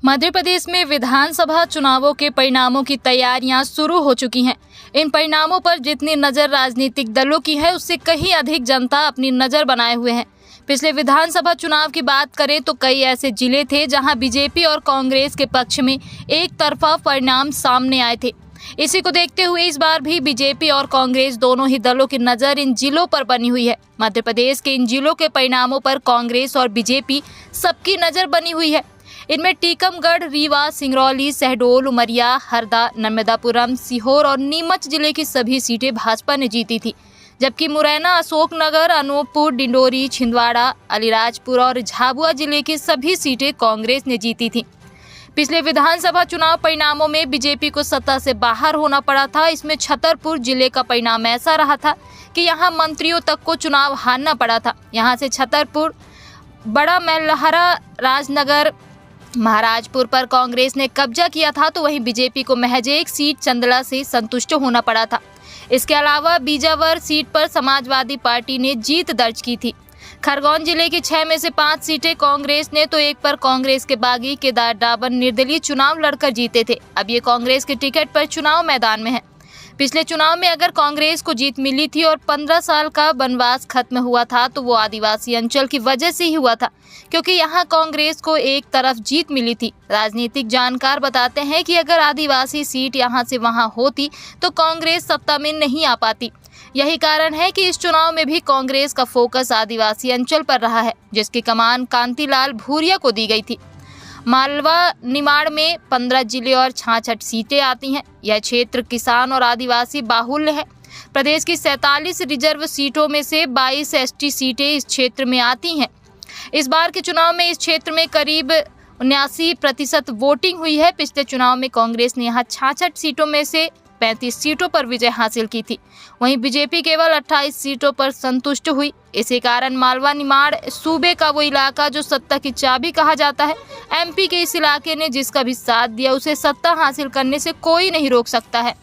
मध्य प्रदेश में विधानसभा चुनावों के परिणामों की तैयारियां शुरू हो चुकी हैं। इन परिणामों पर जितनी नज़र राजनीतिक दलों की है, उससे कहीं अधिक जनता अपनी नज़र बनाए हुए है। पिछले विधानसभा चुनाव की बात करें तो कई ऐसे जिले थे जहां बीजेपी और कांग्रेस के पक्ष में एक तरफा परिणाम सामने आए थे। इसी को देखते हुए इस बार भी बीजेपी और कांग्रेस दोनों ही दलों की नज़र इन जिलों पर बनी हुई है। मध्य प्रदेश के इन जिलों के परिणामों पर कांग्रेस और बीजेपी सबकी नज़र बनी हुई है। इनमें टीकमगढ़, रीवा, सिंगरौली, शहडोल, उमरिया, हरदा, नर्मदापुरम, सीहोर और नीमच जिले की सभी सीटें भाजपा ने जीती थी, जबकि मुरैना, अशोकनगर, अनूपपुर, डिंडोरी, छिंदवाड़ा, अलीराजपुर और झाबुआ जिले की सभी सीटें कांग्रेस ने जीती थी। पिछले विधानसभा चुनाव परिणामों में बीजेपी को सत्ता से बाहर होना पड़ा था। इसमें छतरपुर जिले का परिणाम ऐसा रहा था कि यहां मंत्रियों तक को चुनाव हारना पड़ा था। यहां से छतरपुर, बड़ा मैलहरा, राजनगर, महाराजपुर पर कांग्रेस ने कब्जा किया था, तो वहीं बीजेपी को महज एक सीट चंदला से संतुष्ट होना पड़ा था। इसके अलावा बीजावर सीट पर समाजवादी पार्टी ने जीत दर्ज की थी। खरगोन जिले की 6 में से 5 सीटें कांग्रेस ने, तो एक पर कांग्रेस के बागी केदार डाबर निर्दलीय चुनाव लड़कर जीते थे। अब ये कांग्रेस के टिकट पर चुनाव मैदान में है। पिछले चुनाव में अगर कांग्रेस को जीत मिली थी और 15 साल का वनवास खत्म हुआ था, तो वो आदिवासी अंचल की वजह से ही हुआ था, क्योंकि यहाँ कांग्रेस को एक तरफ जीत मिली थी। राजनीतिक जानकार बताते हैं कि अगर आदिवासी सीट यहाँ से वहाँ होती तो कांग्रेस सत्ता में नहीं आ पाती। यही कारण है कि इस चुनाव में भी कांग्रेस का फोकस आदिवासी अंचल पर रहा है, जिसकी कमान कांतिलाल भूरिया को दी गई थी। मालवा निमाड़ में 15 जिले और 66 सीटें आती हैं। यह क्षेत्र किसान और आदिवासी बाहुल्य है। प्रदेश की 47 रिजर्व सीटों में से 22 एसटी सीटें इस क्षेत्र में आती हैं। इस बार के चुनाव में इस क्षेत्र में करीब 79% वोटिंग हुई है। पिछले चुनाव में कांग्रेस ने यहाँ 66 सीटों में से 35 सीटों पर विजय हासिल की थी। वहीं बीजेपी केवल 28 सीटों पर संतुष्ट हुई। इसी कारण मालवा निमाड़ सूबे का वो इलाका जो सत्ता की चाबी कहा जाता है, एमपी के इस इलाके ने जिसका भी साथ दिया, उसे सत्ता हासिल करने से कोई नहीं रोक सकता है।